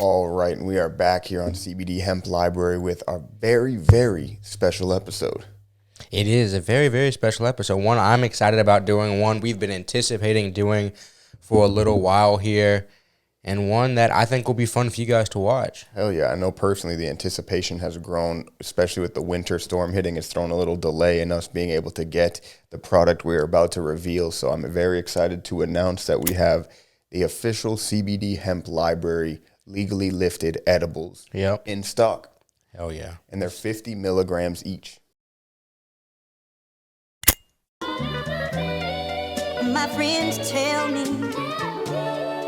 All right, and we are back here on CBD Hemp Library with our very, very special episode. It is a very, very special episode. One I'm excited about doing, one we've been anticipating doing for a little while here, and one that I think will be fun for you guys to watch. Hell yeah, I know personally the anticipation has grown, especially with the winter storm hitting. It's thrown a little delay in us being able to get the product we're about to reveal. So I'm very excited to announce that we have the official CBD Hemp Library legally lifted edibles in stock. Hell yeah. And they're 50 milligrams each. My friends tell me,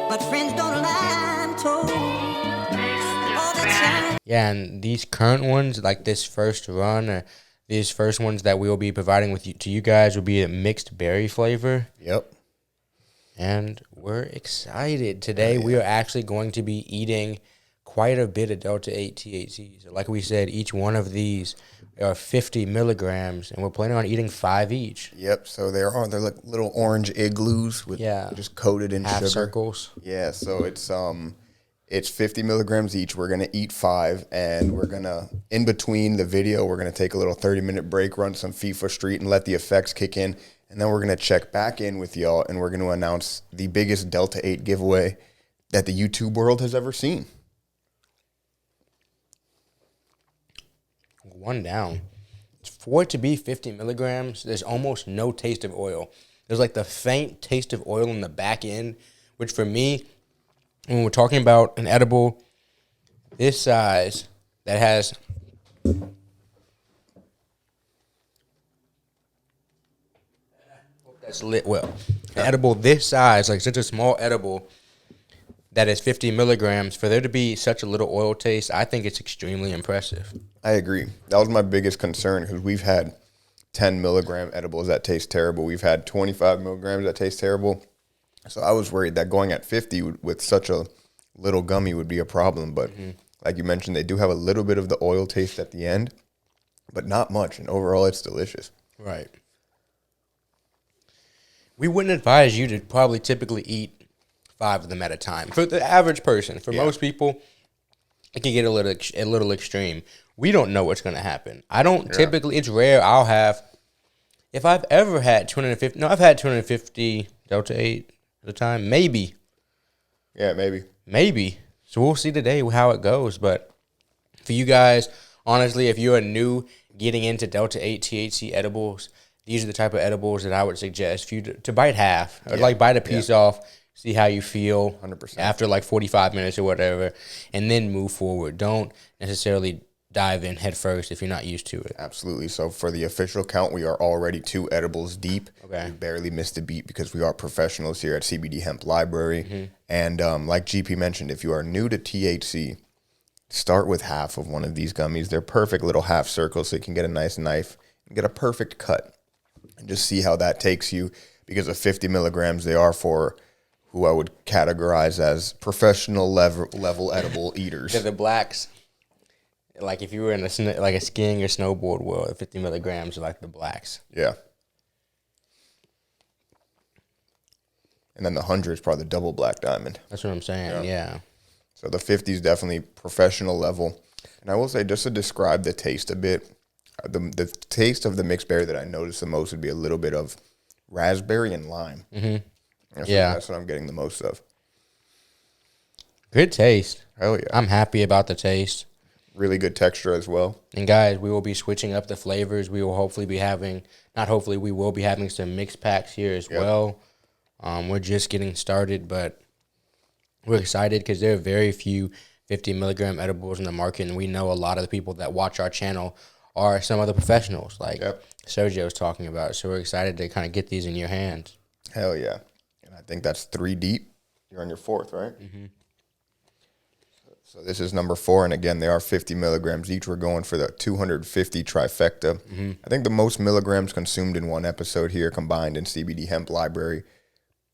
but friends don't lie, I'm told. All the time. Yeah, and these current ones, like this first run, or these first ones that we will be providing with you, to you guys, will be a mixed berry flavor. Yep. And we're excited. Today we are actually going to be eating quite a bit of Delta-8 THC. So like we said, each one of these are 50 milligrams, and we're planning on eating 5 each. Yep, so they're like little orange igloos with just coated in half sugar. circles. Yeah, so it's 50 milligrams each. We're gonna eat 5, and we're gonna, in between the video, we're gonna take a little 30-minute break, run some FIFA Street, and let the effects kick in. And then we're going to check back in with y'all, and we're going to announce the biggest Delta-8 giveaway that the YouTube world has ever seen. One down. For it to be 50 milligrams, there's almost no taste of oil. There's like the faint taste of oil in the back end, which for me, when we're talking about an edible this size that has... That's lit well. An edible this size, like such a small edible that is 50 milligrams, for there to be such a little oil taste, I think it's extremely impressive. I agree. That was my biggest concern, because we've had 10 milligram edibles that taste terrible. We've had 25 milligrams that taste terrible. So I was worried that going at 50 with such a little gummy would be a problem. But like you mentioned, they do have a little bit of the oil taste at the end, but not much. And overall, it's delicious. Right. We wouldn't advise you to probably typically eat 5 of them at a time. For the average person, for most people, it can get a little extreme. We don't know what's going to happen. I don't typically, it's rare I'll have, if I've ever had 250, no, I've had 250 Delta-8 at a time. Maybe. Yeah, maybe. Maybe. So we'll see today how it goes. But for you guys, honestly, if you are new getting into Delta-8 THC edibles, these are the type of edibles that I would suggest for you to bite half, or like bite a piece off, see how you feel 100%. after like 45 minutes or whatever, and then move forward. Don't necessarily dive in head first if you're not used to it. Absolutely. So for the official count, we are already 2 edibles deep. Okay. We barely missed a beat because we are professionals here at CBD Hemp Library. And like GP mentioned, if you are new to THC, start with half of one of these gummies. They're perfect little half circles, so you can get a nice knife and get a perfect cut. And just see how that takes you, because of 50 milligrams, they are for who I would categorize as professional level edible eaters. They're the blacks. Like if you were in a skiing or snowboard world, 50 milligrams are like the blacks. Yeah. And then the 100 is probably the double black diamond. That's what I'm saying, yeah. So the 50 is definitely professional level. And I will say, just to describe the taste a bit, the taste of the mixed berry that I noticed the most would be a little bit of raspberry and lime. That's what I'm getting the most of. Good taste. Hell yeah. I'm happy about the taste. Really good texture as well. And guys, we will be switching up the flavors. We will hopefully be having, we will be having some mixed packs here as well. We're just getting started, but we're excited because there are very few 50 milligram edibles in the market, and we know a lot of the people that watch our channel are some of the professionals, like Sergio's talking about. So we're excited to kind of get these in your hands. Hell yeah. And I think that's 3 deep. You're on your 4th, right? So this is number 4. And again, they are 50 milligrams each. We're going for the 250 trifecta. I think the most milligrams consumed in one episode here combined in CBD Hemp Library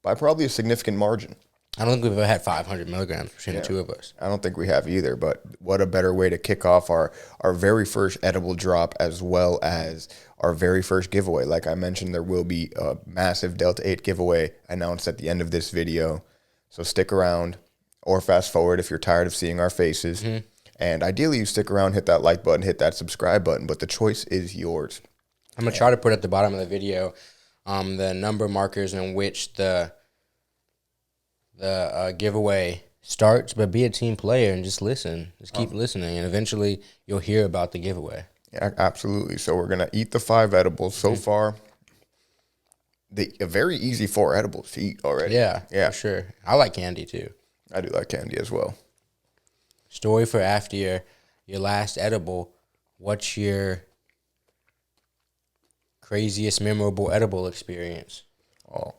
by probably a significant margin. I don't think we've ever had 500 milligrams between the two of us. I don't think we have either, but what a better way to kick off our very first edible drop, as well as our very first giveaway. Like I mentioned, there will be a massive Delta-8 giveaway announced at the end of this video. So stick around. or fast forward if you're tired of seeing our faces. And ideally, you stick around, hit that like button, hit that subscribe button, but the choice is yours. I'm going to try to put at the bottom of the video the number markers in which the giveaway starts, but be a team player and just listen. Just keep listening, and eventually you'll hear about the giveaway. Yeah, absolutely. So we're going to eat the 5 edibles. So far, a very easy 4 edibles to eat already. Yeah, Yeah. for sure. I like candy too. I do like candy as well. Story for after your last edible. What's your craziest memorable edible experience? Oh,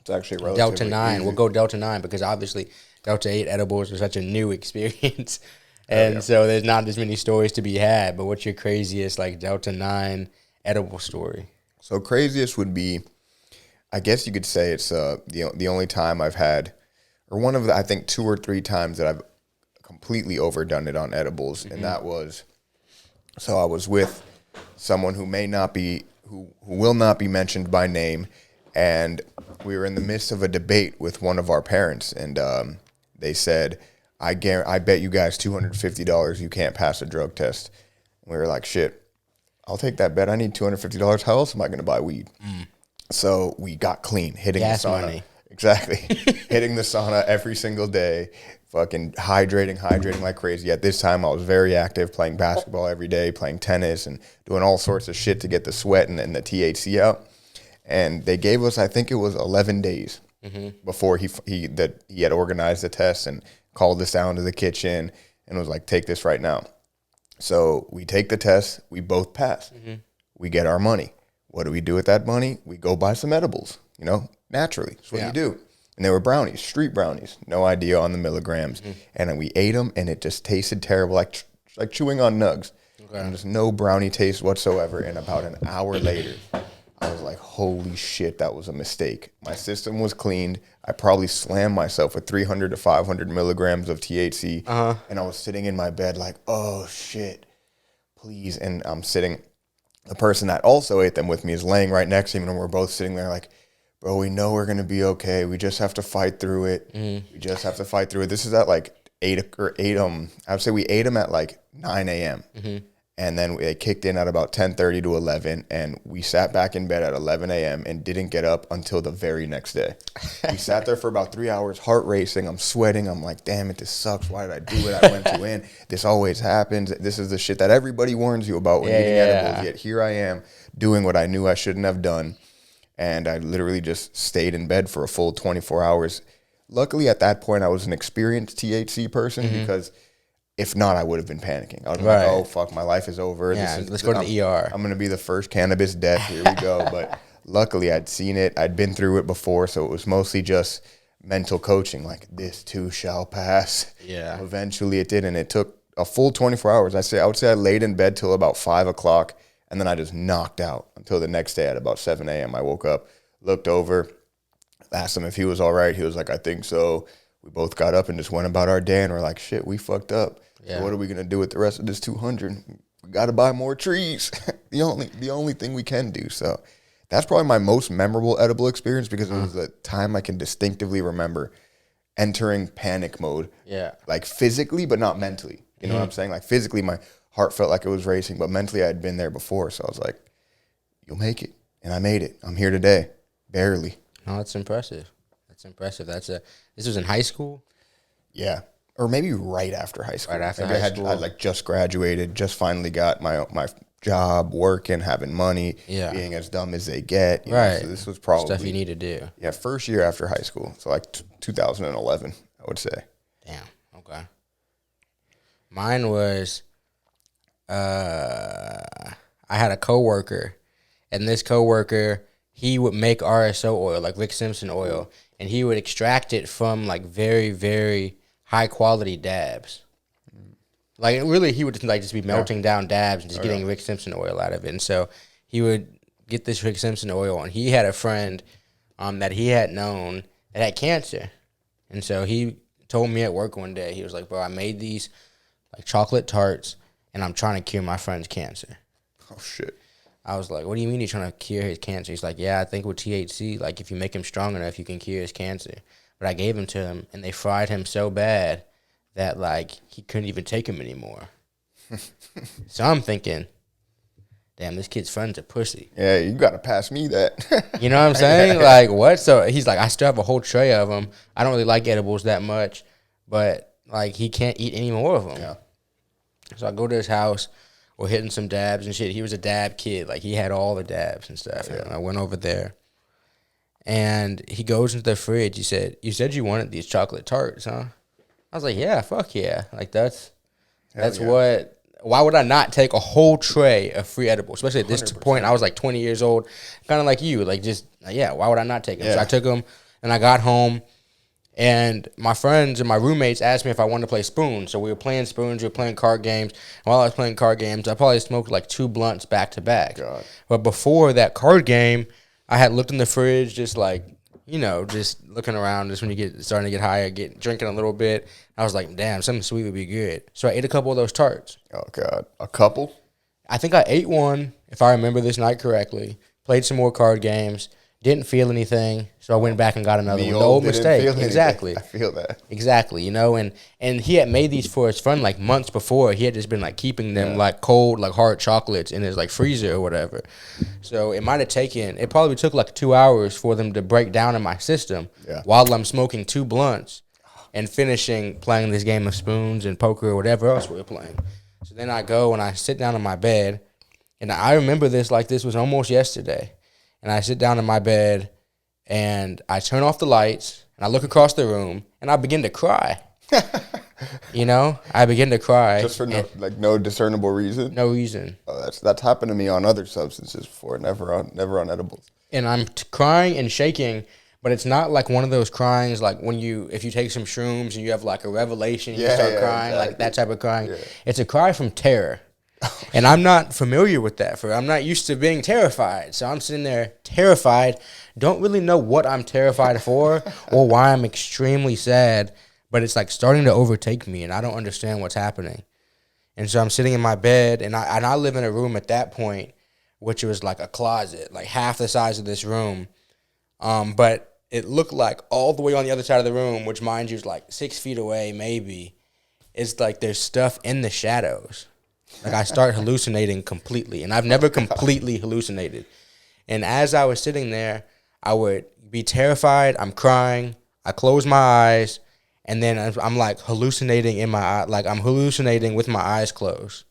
it's actually relatively Delta 9. easy. We'll go Delta 9 because obviously Delta 8 edibles are such a new experience. And so there's not as many stories to be had. But what's your craziest like Delta 9 story? So craziest would be, I guess you could say it's the only time I've had, or one of the, I think 2 or 3 times that I've completely overdone it on edibles. And that was, so I was with someone who may not be, who will not be mentioned by name. And we were in the midst of a debate with one of our parents. And they said, I bet you guys $250 you can't pass a drug test. And we were like, shit, I'll take that bet. I need $250. How else am I going to buy weed? So we got clean, hitting Gas the sauna. money. Exactly. Hitting the sauna every single day, fucking hydrating like crazy. At this time, I was very active, playing basketball every day, playing tennis, and doing all sorts of shit to get the sweat and the THC out. And they gave us, I think it was 11 days before he had organized the test and called us down to the kitchen and was like, take this right now. So we take the test. We both pass. We get our money. What do we do with that money? We go buy some edibles, naturally. That's what you do. And they were brownies, street brownies. No idea on the milligrams. And then we ate them, and it just tasted terrible, like chewing on nugs. And there's no brownie taste whatsoever. And about an hour later, I was like, holy shit, that was a mistake. My system was cleaned. I probably slammed myself with 300 to 500 milligrams of THC. And I was sitting in my bed like, oh, shit, please. And I'm sitting, the person that also ate them with me is laying right next to me, and we're both sitting there like, bro, we know we're going to be okay. We just have to fight through it. We just have to fight through it. This is at like 8, I would say we ate them at like 9 a.m. And then they kicked in at about 10:30 to 11, and we sat back in bed at 11 a.m. and didn't get up until the very next day. We sat there for about 3 hours, heart racing. I'm sweating. I'm like, damn it, this sucks. Why did I do it? I went too in. This always happens. This is the shit that everybody warns you about when eating edibles. Yet here I am doing what I knew I shouldn't have done. And I literally just stayed in bed for a full 24 hours. Luckily, at that point, I was an experienced THC person because if not, I would have been panicking. I would have been like, oh, fuck, my life is over. Yeah, let's go to the ER. I'm going to be the first cannabis death. Here we go. But luckily, I'd seen it. I'd been through it before, so it was mostly just mental coaching, like, this too shall pass. Yeah. Eventually, it did, and it took a full 24 hours. I would say I laid in bed till about 5 o'clock, and then I just knocked out until the next day at about 7 a.m. I woke up, looked over, asked him if he was all right. He was like, I think so. We both got up and just went about our day, and we're like, shit, we fucked up. Yeah. So what are we going to do with the rest of this 200? We got to buy more trees. the only thing we can do. So that's probably my most memorable edible experience because it was the time I can distinctively remember entering panic mode. Yeah. Like physically, but not mentally. You know what I'm saying? Like physically, my heart felt like it was racing, but mentally I had been there before. So I was like, you'll make it. And I made it. I'm here today. Barely. No, that's impressive. This was in high school? Yeah. Or maybe right after high school. Right after maybe high school. I like just graduated, just finally got my job, working, having money, being as dumb as they get. You know? So this was probably stuff you need to do. Yeah, first year after high school. So like 2011, I would say. Damn. Okay. Mine was, I had a coworker, and this coworker, he would make RSO oil, like Rick Simpson oil, and he would extract it from like very, very high quality dabs. Like really, he would just be melting down dabs and just getting Rick Simpson oil out of it. And so he would get this Rick Simpson oil, and he had a friend that he had known that had cancer. And so he told me at work one day, he was like, bro, I made these like chocolate tarts, and I'm trying to cure my friend's cancer. Oh, shit. I was like, what do you mean you're trying to cure his cancer? He's like, yeah, I think with THC, like if you make him strong enough, you can cure his cancer. But but I gave them to him, and they fried him so bad that, like, he couldn't even take them anymore. So I'm thinking, damn, this kid's friend's a pussy. Yeah, you got to pass me that. You know what I'm saying? Like, what? So he's like, I still have a whole tray of them. I don't really like edibles that much, but, like, he can't eat any more of them. Yeah. So I go to his house. We're hitting some dabs and shit. He was a dab kid. Like, he had all the dabs and stuff. Yeah. And I went over there. And he goes into the fridge. He said, you said you wanted these chocolate tarts, huh? I was like, yeah, fuck yeah. Like, that's yeah. what... Why would I not take a whole tray of free edibles? Especially at this 100%. point, I was like 20 years old, kind of like you. Like, just, yeah, why would I not take them? Yeah. So I took them, and I got home, and my friends and my roommates asked me if I wanted to play spoons. So we were playing spoons, we were playing card games. And while I was playing card games, I probably smoked like 2 blunts back to back. God. But before that card game, I had looked in the fridge, just like, you know, just looking around, just when you get starting to get higher, drinking a little bit. I was like, damn, something sweet would be good. So I ate a couple of those tarts. Oh, God. A couple? I think I ate one, if I remember this night correctly. Played some more card games. Didn't feel anything, so I went back and got another one. The old mistake. Exactly. I feel that. Exactly, you know, and he had made these for his friend like months before. He had just been like keeping them like cold, like hard chocolates in his like freezer or whatever. So it probably took like 2 hours for them to break down in my system while I'm smoking 2 blunts and finishing playing this game of spoons and poker or whatever else we were playing. So then I go and I sit down in my bed, and I remember this like this was almost yesterday. And I sit down in my bed, and I turn off the lights, and I look across the room, and I begin to cry. You know, I begin to cry. Just for no discernible reason? No reason. Oh, that's happened to me on other substances before, never on edibles. And I'm crying and shaking, but it's not like one of those cryings like if you take some shrooms and you have like a revelation, you start crying, like that type of crying. Yeah. It's a cry from terror. And I'm not familiar with that. I'm not used to being terrified. So I'm sitting there terrified, don't really know what I'm terrified for or why I'm extremely sad, but it's like starting to overtake me and I don't understand what's happening. And so I'm sitting in my bed, and I live in a room at that point, which was like a closet, like half the size of this room. But it looked like all the way on the other side of the room, which mind you is like 6 feet away maybe, it's like there's stuff in the shadows. Like I start hallucinating completely, and I've never completely hallucinated. And as I was sitting there, I would be terrified. I'm crying. I close my eyes, and then I'm like hallucinating in my eye, like I'm hallucinating with my eyes closed.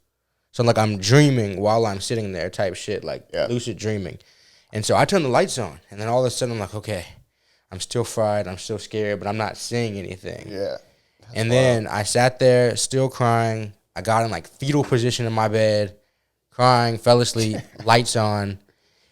So like I'm dreaming while I'm sitting there, type shit, like lucid dreaming. And so I turn the lights on, and then all of a sudden I'm like, okay, I'm still fried, I'm still scared, but I'm not seeing anything. Yeah. And then I sat there still crying. I got in like fetal position in my bed, crying, fell asleep, lights on.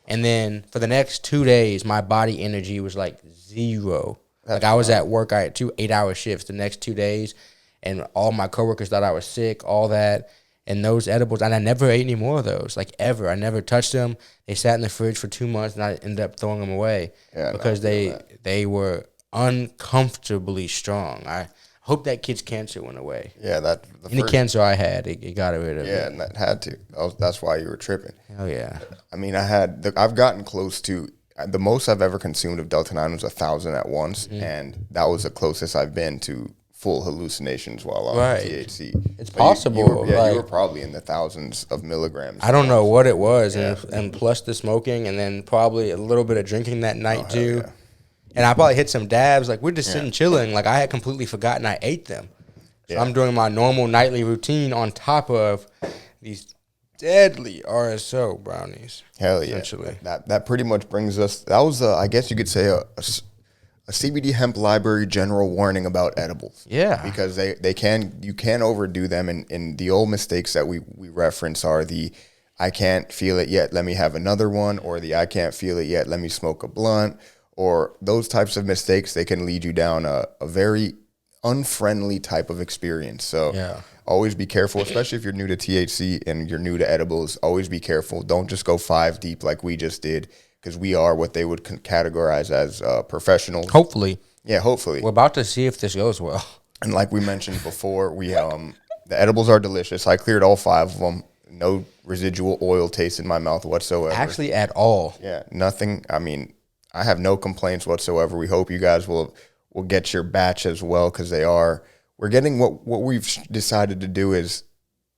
And then for the next 2 days, my body energy was like zero. Like I was at work, I had 2 8-hour shifts the next 2 days. And all my coworkers thought I was sick, all that. And those edibles, and I never ate any more of those, like ever. I never touched them. They sat in the fridge for 2 months, and I ended up throwing them away because they were uncomfortably strong. I hope that kid's cancer went away. Yeah, any cancer I had, it got rid of it. Yeah, and that had to. That's why you were tripping. Hell yeah. I mean, I've gotten close to, the most I've ever consumed of Delta-9 was 1,000 at once, and that was the closest I've been to full hallucinations while on THC. It's possible. You were probably in the thousands of milligrams. I don't know what it was, and plus the smoking, and then probably a little bit of drinking that night too. Yeah. And I probably hit some dabs. Like we're just sitting chilling. Like I had completely forgotten I ate them. So I'm doing my normal nightly routine on top of these deadly RSO brownies. Hell yeah! Essentially. That pretty much brings us. That was I guess you could say a CBD hemp library general warning about edibles. Yeah. Because you can overdo them, and the old mistakes that we reference are the I can't feel it yet, let me have another one, or the I can't feel it yet, let me smoke a blunt, or those types of mistakes. They can lead you down a very unfriendly type of experience. So always be careful, especially if you're new to THC and you're new to edibles. Always be careful. Don't just go 5 deep like we just did, because we are what they would categorize as professionals. Hopefully. Yeah, hopefully. We're about to see if this goes well. And like we mentioned before, we the edibles are delicious. I cleared all 5 of them. No residual oil taste in my mouth whatsoever. Actually, at all. Yeah, nothing. I mean, I have no complaints whatsoever. We hope you guys will will get your batch as well, because we're getting what we've decided to do is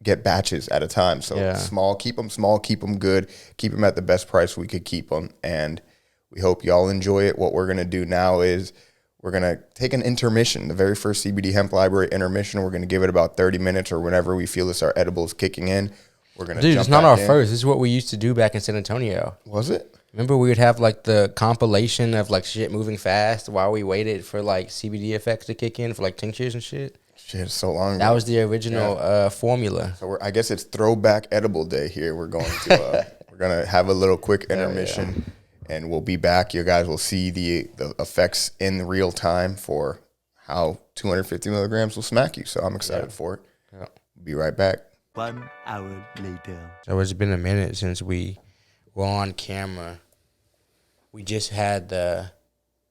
get batches at a time. So small, keep them good, keep them at the best price we could keep them. And we hope y'all enjoy it. What we're going to do now is we're going to take an intermission, the very first CBD Hemp Library intermission. We're going to give it about 30 minutes or whenever we feel our edibles kicking in. We're going to Dude, it's not our first. This is what we used to do back in San Antonio. Was it? Remember we would have like the compilation of like shit moving fast while we waited for like CBD effects to kick in for like tinctures and shit? Shit, it's so long ago. That was the original formula. So I guess it's Throwback Edible Day here. We're going to we're gonna have a little quick intermission, and we'll be back. You guys will see the effects in real time for how 250 milligrams will smack you. So I'm excited for it. Yeah. Be right back. 1 hour later. So it's been a minute since we were on camera. We just had the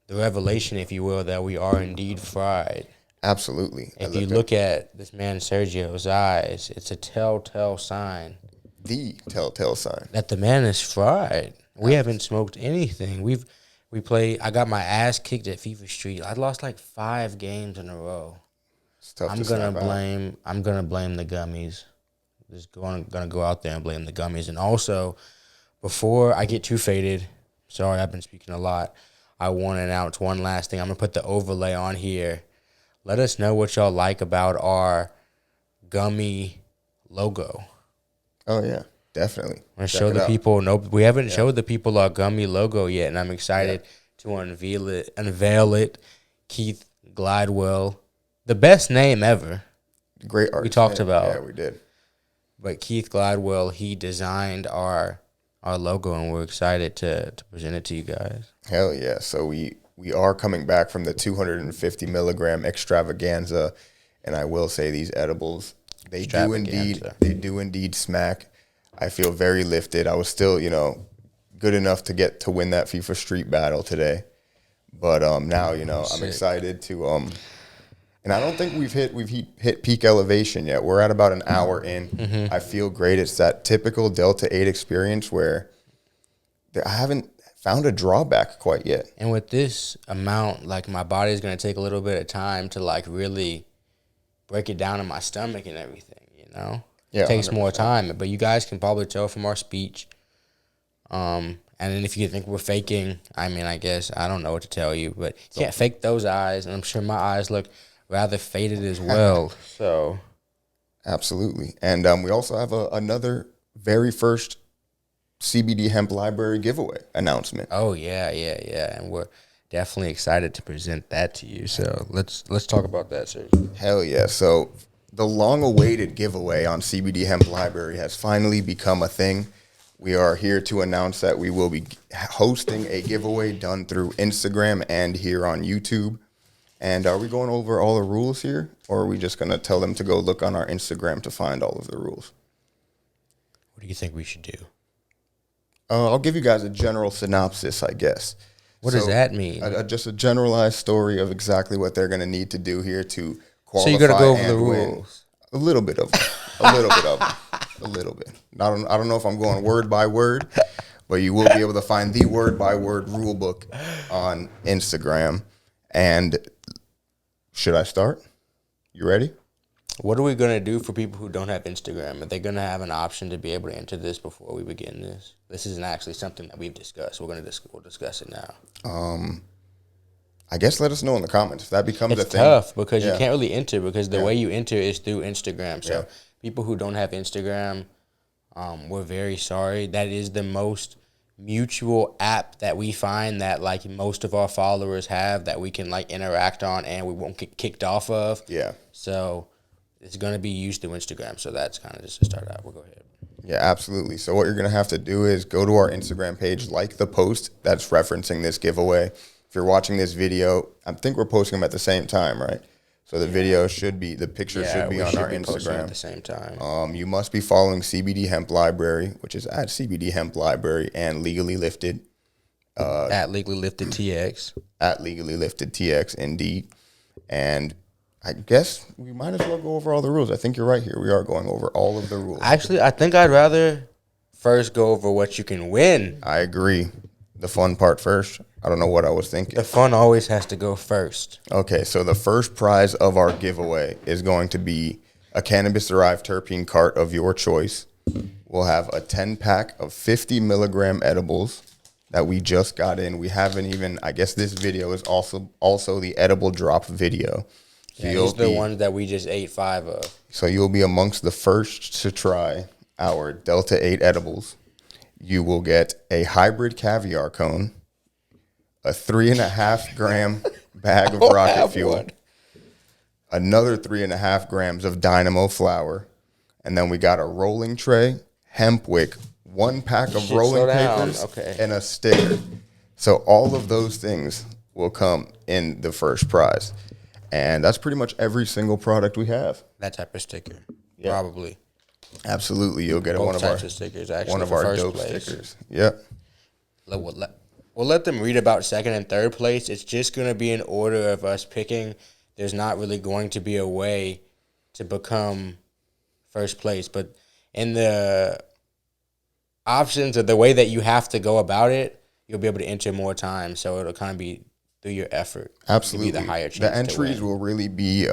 revelation, if you will, that we are indeed fried. Absolutely. If you look at this man Sergio's eyes, it's a telltale sign. The telltale sign That the man is fried. We haven't smoked anything. I got my ass kicked at FIFA Street. I lost like 5 games in a row. It's tough I'm to gonna snap out. I'm gonna blame the gummies. Just gonna go out there and blame the gummies. And also, before I get too faded, sorry, I've been speaking a lot. I want to announce one last thing. I'm gonna put the overlay on here. Let us know what y'all like about our gummy logo. Oh yeah, definitely. I'm gonna show the people. No, we haven't showed the people our gummy logo yet, and I'm excited to unveil it. Keith Glidewell, the best name ever. Great art. We talked about. Yeah, we did. But Keith Glidewell, he designed our logo, and we're excited to present it to you guys. Hell yeah! So we are coming back from the 250 milligram extravaganza, and I will say these edibles, they do indeed smack. I feel very lifted. I was still, good enough to get to win that FIFA Street battle today, but now I'm excited to and I don't think we've hit peak elevation yet. We're at about an hour in. Mm-hmm. I feel great. It's that typical Delta 8 experience where I haven't found a drawback quite yet. And with this amount, like, my body's going to take a little bit of time to like really break it down in my stomach and everything, Yeah, it takes 100%. More time, but you guys can probably tell from our speech. And then if you think we're faking, I guess I don't know what to tell you, but you can't fake those eyes, and I'm sure my eyes look rather faded as well. So, absolutely. And we also have another very first CBD Hemp Library giveaway announcement. Oh yeah, and we're definitely excited to present that to you. So let's talk about that, Sergio. Hell yeah! So the long-awaited giveaway on CBD Hemp Library has finally become a thing. We are here to announce that we will be hosting a giveaway done through Instagram and here on YouTube. And are we going over all the rules here, or are we just going to tell them to go look on our Instagram to find all of the rules? What do you think we should do? I'll give you guys a general synopsis, I guess. What does that mean? Just a generalized story of exactly what they're going to need to do here to qualify. So you're going to go over the win. rules? A little bit of them. A little bit. I don't know if I'm going word by word, but you will be able to find the word by word rule book on Instagram. And should I start? You ready? What are we going to do for people who don't have Instagram? Are they going to have an option to be able to enter this before we begin this? This isn't actually something that we've discussed. We'll discuss it now. I guess let us know in the comments if that becomes a thing. It's tough because you can't really enter because the way you enter is through Instagram. So people who don't have Instagram, we're very sorry. That is the most mutual app that we find that like most of our followers have that we can like interact on and we won't get kicked off of. Yeah. So it's going to be used through Instagram. So that's kind of just to start out. We'll go ahead. Yeah, absolutely. So what you're going to have to do is go to our Instagram page, like the post that's referencing this giveaway. If you're watching this video, I think we're posting them at the same time, right? So the video should be, the picture should be on our Instagram at the same time. You must be following CBD Hemp Library, which is at CBD Hemp Library, and Legally Lifted. At Legally Lifted TX. At Legally Lifted TX, indeed. And I guess we might as well go over all the rules. I think you're right here. We are going over all of the rules. Actually, I think I'd rather first go over what you can win. I agree. the fun part first? I don't know what I was thinking. The fun always has to go first. Okay, so the first prize of our giveaway is going to be a cannabis-derived terpene cart of your choice. We'll have a 10-pack of 50 milligram edibles that we just got in. We haven't even, I guess this video is also the edible drop video. So Yeah, these are the ones that we just ate 5 of. So you'll be amongst the first to try our Delta 8 edibles. You will get a hybrid caviar cone, a 3.5 gram bag of rocket fuel, another 3.5 grams of dynamo flour, and then we got a rolling tray, hemp wick, 1 pack of Shit, rolling slow down. papers, Okay. and a sticker. So all of those things will come in the first prize. And that's pretty much every single product we have. That type of sticker. Yeah. Probably. Absolutely, you'll get Both one of types our of stickers, actually, one of for our first dope place. stickers. Yep. We'll let them read about second and third place. It's just going to be in order of us picking. There's not really going to be a way to become first place. But in the options or the way that you have to go about it, you'll be able to enter more times. So it'll kind of be through your effort. Absolutely. To be the higher chance The entries to win. will really be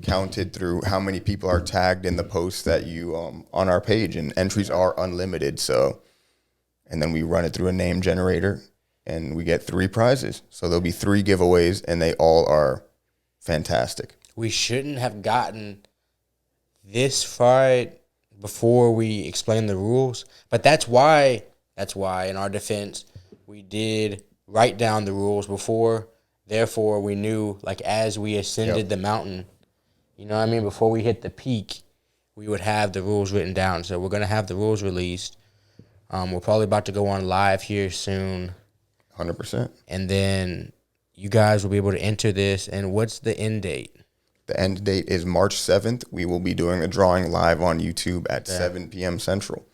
counted through how many people are tagged in the posts that you on our page, and entries are unlimited. So, and then we run it through a name generator, and we get 3 prizes. So there'll be 3 giveaways, and they all are fantastic. We shouldn't have gotten this far before we explain the rules. But that's why, in our defense, we did write down the rules before. Therefore, we knew, like, as we ascended the mountain, you know what I mean? Before we hit the peak, we would have the rules written down. So we're going to have the rules released. We're probably about to go on live here soon. 100%. And then you guys will be able to enter this. And what's the end date? The end date is March 7th. We will be doing a drawing live on YouTube at 7 p.m. Central.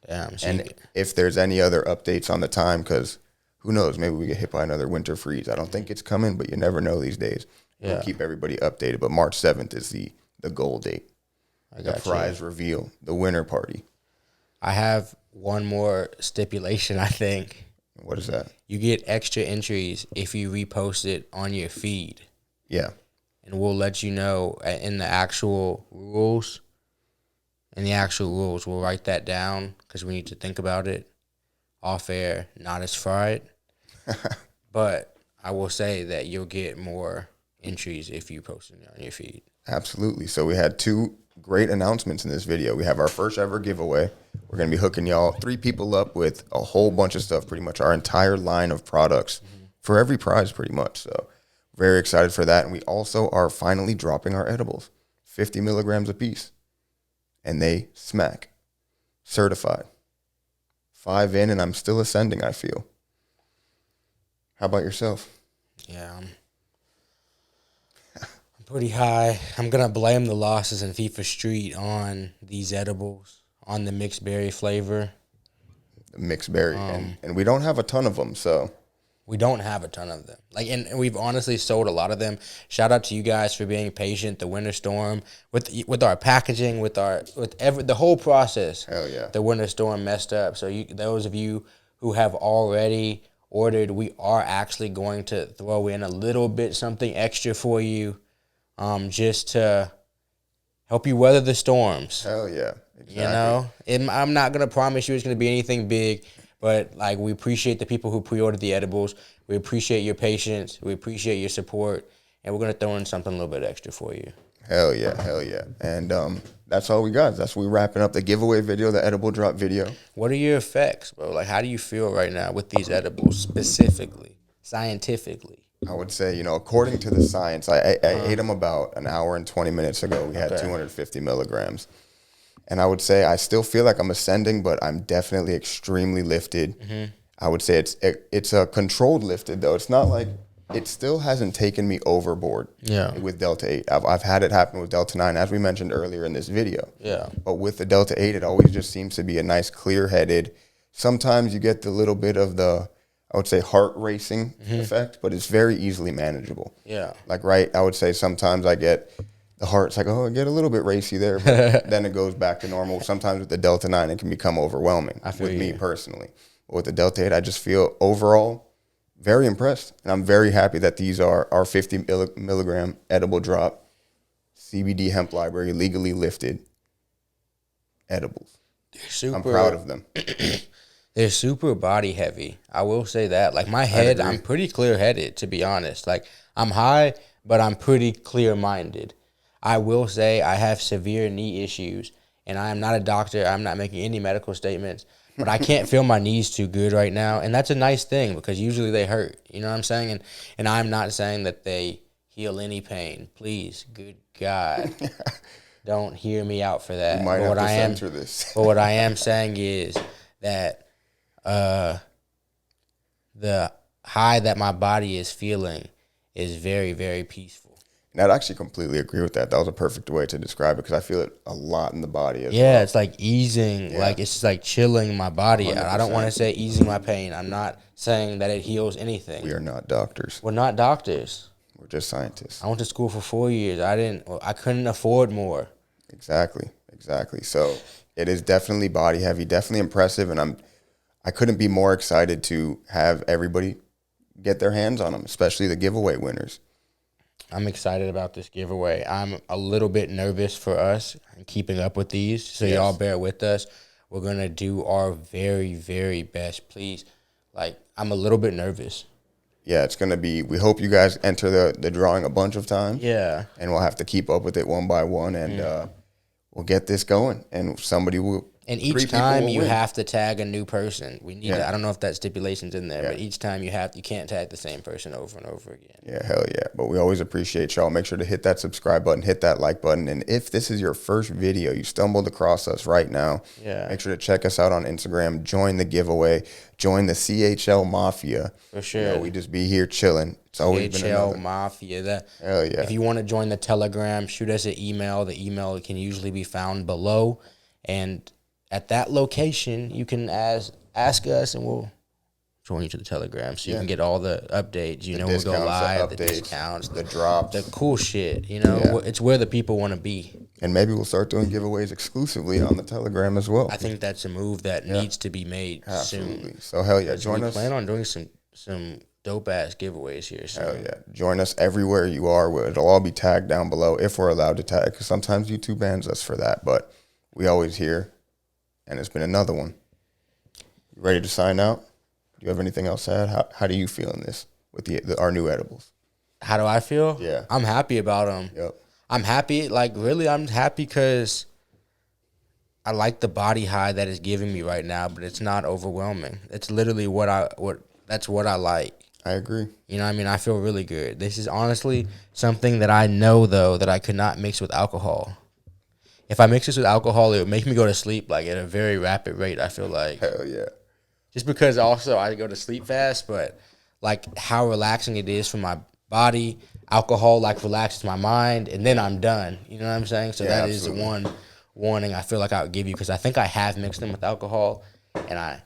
Damn. So And if there's any other updates on the time, because who knows, maybe we get hit by another winter freeze. I don't think it's coming, but you never know these days. We'll keep everybody updated. But March 7th is the goal date. The prize reveal, the winner party. I have one more stipulation, I think. What is that? You get extra entries if you repost it on your feed. Yeah. And we'll let you know in the actual rules. In the actual rules, we'll write that down because we need to think about it off air, not as fried. But I will say that you'll get more entries if you post it on your feed. Absolutely. So we had 2 great announcements in this video. We have our first ever giveaway. We're going to be hooking y'all 3 people up with a whole bunch of stuff, pretty much our entire line of products for every prize, pretty much. So very excited for that. And we also are finally dropping our edibles, 50 milligrams a piece. And they smack. Certified. 5 in, and I'm still ascending, I feel. How about yourself? Yeah, I'm pretty high. I'm going to blame the losses in FIFA Street on these edibles, on the mixed berry flavor. Mixed berry. And we don't have a ton of them, so. We don't have a ton of them. And we've honestly sold a lot of them. Shout out to you guys for being patient. The Winter Storm with our packaging, the whole process. Hell yeah. The Winter Storm messed up. So those of you who have already ordered, we are actually going to throw in a little bit something extra for you, just to help you weather the storms. Hell yeah. Exactly. You know, I'm not gonna promise you it's gonna be anything big. But, we appreciate the people who pre-ordered the edibles. We appreciate your patience. We appreciate your support. And we're going to throw in something a little bit extra for you. Hell yeah, hell yeah. And that's all we got. That's we wrapping up the giveaway video, the edible drop video. What are your effects, bro? How do you feel right now with these edibles specifically, scientifically? I would say, according to the science, I ate them about an hour and 20 minutes ago. We had 250 milligrams. And I would say I still feel like I'm ascending, but I'm definitely extremely lifted. Mm-hmm. I would say it's a controlled lifted, though. It's not like it still hasn't taken me overboard with Delta 8. I've had it happen with Delta 9, as we mentioned earlier in this video. Yeah. But with the Delta 8, it always just seems to be a nice clear-headed. Sometimes you get the little bit of the, I would say, heart racing effect, but it's very easily manageable. Yeah. I would say sometimes I get... The heart's like, I get a little bit racy there, but then it goes back to normal. Sometimes with the Delta 9, it can become overwhelming with me personally. But with the Delta 8, I just feel overall very impressed. And I'm very happy that these are our 50 milligram edible drop CBD hemp library legally lifted edibles. I'm proud of them. They're super body heavy. I will say that. Like my head, I'm pretty clear headed, to be honest. Like I'm high, but I'm pretty clear minded. I will say I have severe knee issues, and I am not a doctor. I'm not making any medical statements, but I can't feel my knees too good right now. And that's a nice thing because usually they hurt. You know what I'm saying? And I'm not saying that they heal any pain. Please, good God. Don't hear me out for that. You might have to censor this. But what I am saying is that the high that my body is feeling is very, very peaceful. And I'd actually completely agree with that. That was a perfect way to describe it because I feel it a lot in the body as well. It's like easing, like it's just like chilling my body. 100%. I don't want to say easing my pain. I'm not saying that it heals anything. We are not doctors. We're not doctors. We're just scientists. I went to school for 4 years. I couldn't afford more. Exactly. So it is definitely body heavy, definitely impressive, and I couldn't be more excited to have everybody get their hands on them, especially the giveaway winners. I'm excited about this giveaway. I'm a little bit nervous for us keeping up with these, so y'all bear with us. We're going to do our very, very best. Please, I'm a little bit nervous. Yeah, it's going to be, we hope you guys enter the drawing a bunch of times. Yeah. And we'll have to keep up with it one by one, and we'll get this going, and somebody will. And each time you have to tag a new person. We need to, I don't know if that stipulation's in there, but each time you can't tag the same person over and over again. Yeah, hell yeah. But we always appreciate y'all. Make sure to hit that subscribe button, hit that like button. And if this is your first video, you stumbled across us right now, make sure to check us out on Instagram, join the giveaway, join the CHL Mafia. For sure. We just be here chilling. It's always been another. CHL Mafia. Hell yeah. If you want to join the Telegram, shoot us an email. The email can usually be found below. And at that location, you can ask us, and we'll join you to the Telegram so you can get all the updates. You know, we'll go live, the discounts, the drops, the cool shit. You know, it's where the people want to be. And maybe we'll start doing giveaways exclusively on the Telegram as well. I think that's a move that needs to be made soon. Soon. So hell yeah, join us. Plan on doing some dope ass giveaways here soon. Hell yeah, join us everywhere you are. It'll all be tagged down below if we're allowed to tag, because sometimes YouTube bans us for that, but we always hear. And it's been another one. You ready to sign out? Do you have anything else to add? How do you feel in this with our new edibles? How do I feel? Yeah. I'm happy about them. Yep. I'm happy. I'm happy because I like the body high that it's giving me right now, but it's not overwhelming. It's literally that's what I like. I agree. You know what I mean? I feel really good. This is honestly something that I know, though, that I could not mix with alcohol. If I mix this with alcohol, it would make me go to sleep at a very rapid rate, I feel like. Hell yeah. Just because also I go to sleep fast, but how relaxing it is for my body. Alcohol relaxes my mind, and then I'm done. You know what I'm saying? So that absolutely. Is the one warning I feel like I would give you, because I think I have mixed them with alcohol, and I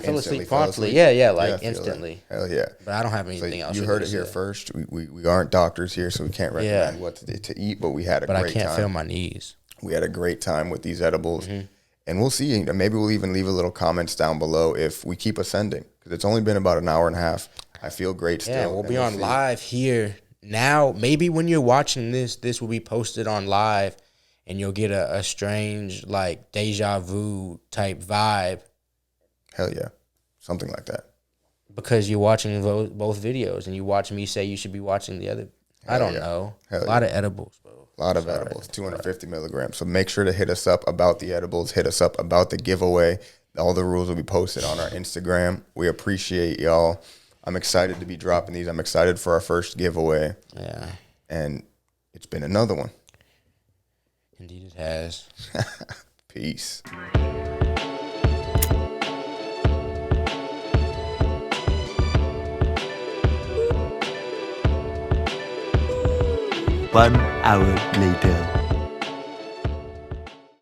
fell asleep promptly. Yeah, instantly. Hell yeah. But I don't have anything else. You heard it here first. We aren't doctors here, so we can't recommend what to eat, but we had a great time. But I can't feel my knees. We had a great time with these edibles. Mm-hmm. And we'll see. Maybe we'll even leave a little comments down below if we keep ascending, because it's only been about an hour and a half. I feel great still. Yeah, we'll be on live here now. Maybe when you're watching this will be posted on live, and you'll get a strange, deja vu type vibe. Hell yeah. Something like that. Because you're watching both videos, and you watch me say you should be watching the other. I don't know. A lot of edibles, bro. A lot of edibles, 250 milligrams. So make sure to hit us up about the edibles. Hit us up about the giveaway. All the rules will be posted on our Instagram. We appreciate y'all. I'm excited to be dropping these. I'm excited for our first giveaway. Yeah. And it's been another one. Indeed it has. Peace. One hour later.